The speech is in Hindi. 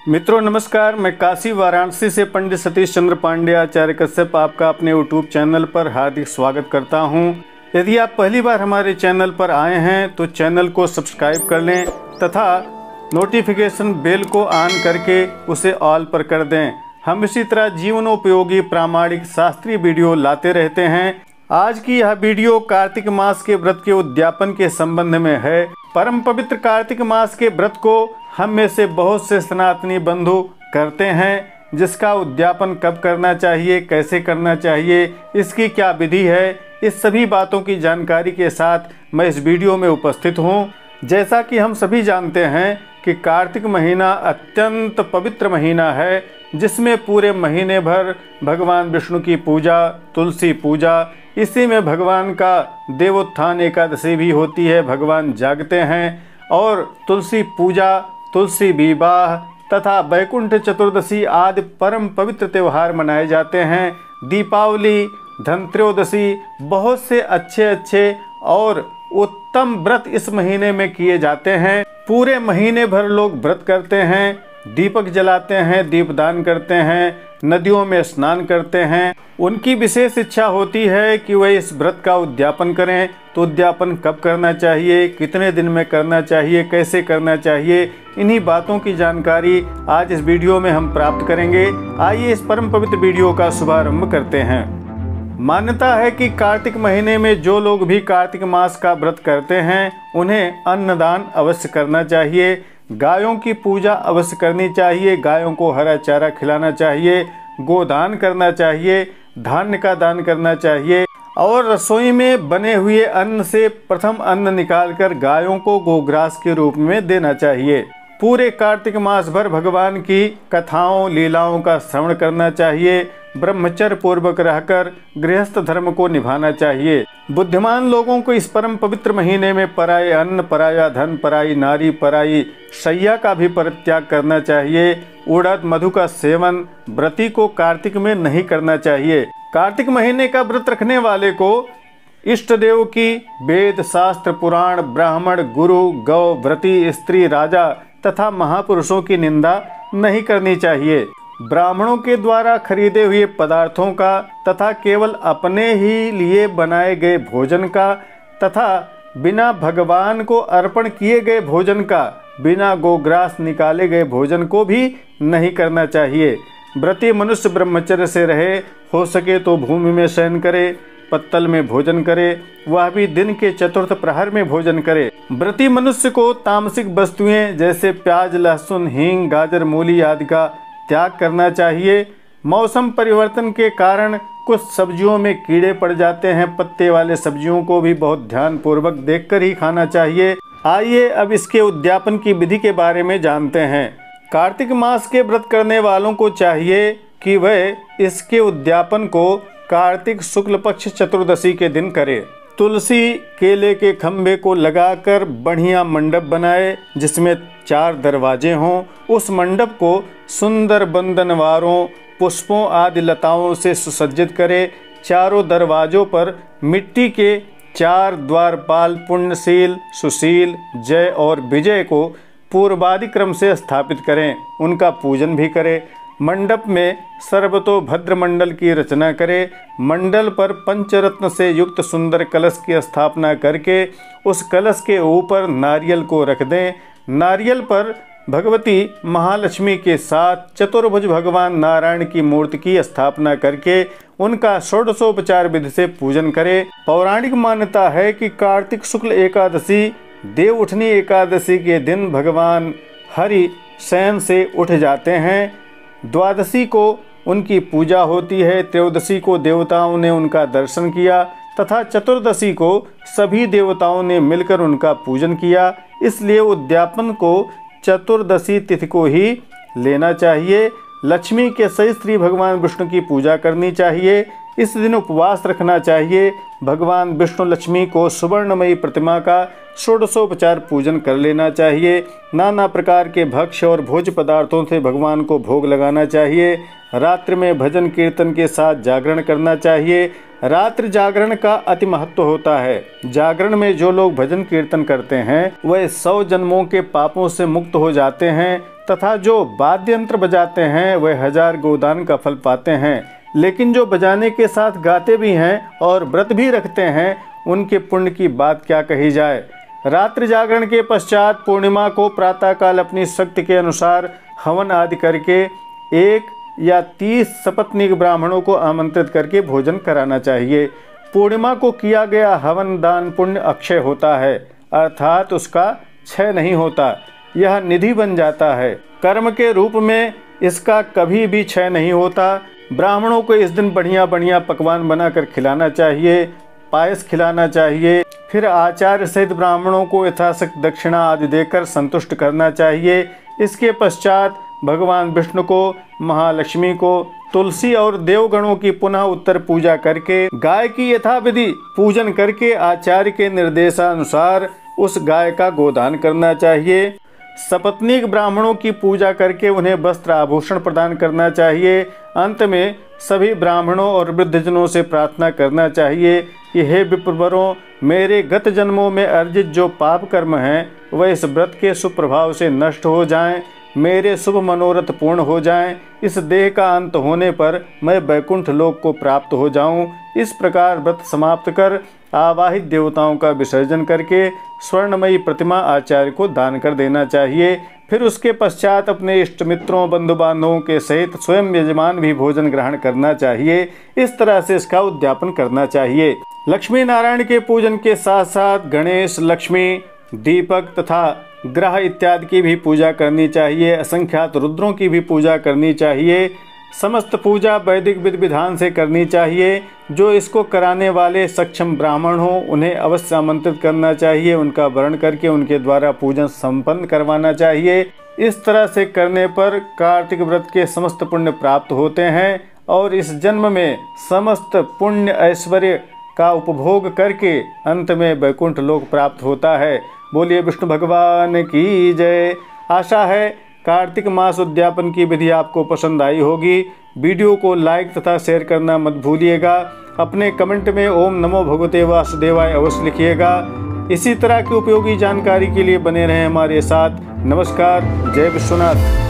मित्रों नमस्कार, मैं काशी वाराणसी से पंडित सतीश चंद्र पांडे आचार्य कश्यप आपका अपने यूट्यूब चैनल पर हार्दिक स्वागत करता हूं। यदि आप पहली बार हमारे चैनल पर आए हैं तो चैनल को सब्सक्राइब कर लें तथा नोटिफिकेशन बेल को ऑन करके उसे ऑल पर कर दें। हम इसी तरह जीवनोपयोगी प्रामाणिक शास्त्रीय वीडियो लाते रहते हैं। आज की यह वीडियो कार्तिक मास के व्रत के उद्यापन के संबंध में है। परम पवित्र कार्तिक मास के व्रत को हम में से बहुत से सनातनी बंधु करते हैं, जिसका उद्यापन कब करना चाहिए, कैसे करना चाहिए, इसकी क्या विधि है, इस सभी बातों की जानकारी के साथ मैं इस वीडियो में उपस्थित हूँ। जैसा कि हम सभी जानते हैं कि कार्तिक महीना अत्यंत पवित्र महीना है, जिसमें पूरे महीने भर भगवान विष्णु की पूजा, तुलसी पूजा, इसी में भगवान का देवोत्थान एकादशी भी होती है। भगवान जागते हैं और तुलसी पूजा, तुलसी विवाह तथा वैकुंठ चतुर्दशी आदि परम पवित्र त्यौहार मनाए जाते हैं। दीपावली, धनत्रयोदशी, बहुत से अच्छे और उत्तम व्रत इस महीने में किए जाते हैं। पूरे महीने भर लोग व्रत करते हैं, दीपक जलाते हैं, दीपदान करते हैं, नदियों में स्नान करते हैं। उनकी विशेष इच्छा होती है कि वे इस व्रत का उद्यापन करें। तो उद्यापन कब करना चाहिए, कितने दिन में करना चाहिए, कैसे करना चाहिए, इन्हीं बातों की जानकारी आज इस वीडियो में हम प्राप्त करेंगे। आइए इस परम पवित्र वीडियो का शुभारंभ करते हैं। मान्यता है कि कार्तिक महीने में जो लोग भी कार्तिक मास का व्रत करते हैं उन्हें अन्नदान अवश्य करना चाहिए। गायों की पूजा अवश्य करनी चाहिए, गायों को हरा चारा खिलाना चाहिए, गोदान करना चाहिए, धान्य का दान करना चाहिए और रसोई में बने हुए अन्न से प्रथम अन्न निकालकर गायों को गोग्रास के रूप में देना चाहिए। पूरे कार्तिक मास भर भगवान की कथाओं लीलाओं का श्रवण करना चाहिए। ब्रह्मचर्य पूर्वक रहकर गृहस्थ धर्म को निभाना चाहिए। बुद्धिमान लोगों को इस परम पवित्र महीने में पराये अन्न, पराया धन, पराई नारी, पराई शैया का भी परित्याग करना चाहिए। उड़द मधु का सेवन व्रती को कार्तिक में नहीं करना चाहिए। कार्तिक महीने का व्रत रखने वाले को इष्ट देव की वेद, शास्त्र, पुराण, ब्राह्मण, गुरु, गौ, व्रती, स्त्री, राजा तथा महापुरुषों की निंदा नहीं करनी चाहिए। ब्राह्मणों के द्वारा खरीदे हुए पदार्थों का तथा केवल अपने ही लिए बनाए गए भोजन का तथा बिना भगवान को अर्पण किए गए भोजन का, बिना गोग्रास निकाले गए भोजन को भी नहीं करना चाहिए। व्रती मनुष्य ब्रह्मचर्य से रहे, हो सके तो भूमि में शयन करे, पत्तल में भोजन करे, वह भी दिन के चतुर्थ प्रहर में भोजन करे। व्रती मनुष्य को तामसिक वस्तुएं जैसे प्याज, लहसुन, हींग, गाजर, मूली आदि का त्याग करना चाहिए। मौसम परिवर्तन के कारण कुछ सब्जियों में कीड़े पड़ जाते हैं, पत्ते वाले सब्जियों को भी बहुत ध्यान पूर्वक देखकर ही खाना चाहिए। आइए अब इसके उद्यापन की विधि के बारे में जानते हैं। कार्तिक मास के व्रत करने वालों को चाहिए कि वह इसके उद्यापन को कार्तिक शुक्ल पक्ष चतुर्दशी के दिन करे। तुलसी केले के खंभे को लगाकर बढ़िया मंडप बनाए जिसमें 4 दरवाजे हों। उस मंडप को सुंदर बंधनवारों, पुष्पों आदि लताओं से सुसज्जित करे। चारों दरवाजों पर मिट्टी के 4 द्वारपाल पुण्यशील, सुशील, जय और विजय को पूर्वादि क्रम से स्थापित करें। उनका पूजन भी करें। मंडप में सर्वतोभद्र मंडल की रचना करें। मंडल पर पंचरत्न से युक्त सुंदर कलश की स्थापना करके उस कलश के ऊपर नारियल को रख दें। नारियल पर भगवती महालक्ष्मी के साथ चतुर्भुज भगवान नारायण की मूर्ति की स्थापना करके उनका षोडशोपचार विधि से पूजन करें। पौराणिक मान्यता है कि कार्तिक शुक्ल एकादशी देव उठनी एकादशी के दिन भगवान हरि शयन से उठ जाते हैं। द्वादशी को उनकी पूजा होती है, त्रयोदशी को देवताओं ने उनका दर्शन किया तथा चतुर्दशी को सभी देवताओं ने मिलकर उनका पूजन किया। इसलिए उद्यापन को चतुर्दशी तिथि को ही लेना चाहिए। लक्ष्मी के सहित श्री भगवान विष्णु की पूजा करनी चाहिए। इस दिन उपवास रखना चाहिए। भगवान विष्णु लक्ष्मी को सुवर्णमयी प्रतिमा का षोडशोपचार पूजन कर लेना चाहिए। नाना प्रकार के भक्ष्य और भोज्य पदार्थों से भगवान को भोग लगाना चाहिए। रात्रि में भजन कीर्तन के साथ जागरण करना चाहिए। रात्रि जागरण का अति महत्व होता है। जागरण में जो लोग भजन कीर्तन करते हैं वह 100 जन्मों के पापों से मुक्त हो जाते हैं। तथा जो वाद्य यंत्र बजाते हैं वे 1000 गोदान का फल पाते हैं, लेकिन जो बजाने के साथ गाते भी हैं और व्रत भी रखते हैं उनके पुण्य की बात क्या कही जाए। रात्रि जागरण के पश्चात पूर्णिमा को प्रातःकाल अपनी शक्ति के अनुसार हवन आदि करके 1 या 30 सपत्नीक ब्राह्मणों को आमंत्रित करके भोजन कराना चाहिए। पूर्णिमा को किया गया हवन दान पुण्य अक्षय होता है, अर्थात उसका क्षय नहीं होता, यह निधि बन जाता है। कर्म के रूप में इसका कभी भी क्षय नहीं होता। ब्राह्मणों को इस दिन बढ़िया बढ़िया पकवान बनाकर खिलाना चाहिए, पायस खिलाना चाहिए। फिर आचार्य सहित ब्राह्मणों को यथाशक्ति दक्षिणा आदि देकर संतुष्ट करना चाहिए। इसके पश्चात भगवान विष्णु को, महालक्ष्मी को, तुलसी और देवगणों की पुनः उत्तर पूजा करके गाय की यथाविधि पूजन करके आचार्य के निर्देशानुसार उस गाय का गोदान करना चाहिए। सपत्नीक ब्राह्मणों की पूजा करके उन्हें वस्त्र आभूषण प्रदान करना चाहिए। अंत में सभी ब्राह्मणों और वृद्धजनों से प्रार्थना करना चाहिए कि हे विप्रवरों, मेरे गत जन्मों में अर्जित जो पाप कर्म हैं वह इस व्रत के सुप्रभाव से नष्ट हो जाएं, मेरे शुभ मनोरथ पूर्ण हो जाएं, इस देह का अंत होने पर मैं वैकुंठ लोक को प्राप्त हो जाऊं। इस प्रकार व्रत समाप्त कर आवाहित देवताओं का विसर्जन करके स्वर्णमयी प्रतिमा आचार्य को दान कर देना चाहिए। फिर उसके पश्चात अपने इष्ट मित्रों, बंधु बांधवों के सहित स्वयं यजमान भी भोजन ग्रहण करना चाहिए। इस तरह से इसका उद्यापन करना चाहिए। लक्ष्मी नारायण के पूजन के साथ साथ गणेश, लक्ष्मी, दीपक तथा ग्रह इत्यादि की भी पूजा करनी चाहिए। असंख्यात रुद्रों की भी पूजा करनी चाहिए। समस्त पूजा वैदिक विधि विधान से करनी चाहिए। जो इसको कराने वाले सक्षम ब्राह्मण हो उन्हें अवश्य आमंत्रित करना चाहिए, उनका वर्ण करके उनके द्वारा पूजन संपन्न करवाना चाहिए। इस तरह से करने पर कार्तिक व्रत के समस्त पुण्य प्राप्त होते हैं और इस जन्म में समस्त पुण्य ऐश्वर्य का उपभोग करके अंत में वैकुंठ लोक प्राप्त होता है। बोलिए विष्णु भगवान की जय। आशा है कार्तिक मास उद्यापन की विधि आपको पसंद आई होगी। वीडियो को लाइक तथा शेयर करना मत भूलिएगा। अपने कमेंट में ओम नमो भगवते वासुदेवाय अवश्य लिखिएगा। इसी तरह की उपयोगी जानकारी के लिए बने रहें हमारे साथ। नमस्कार, जय विश्वनाथ।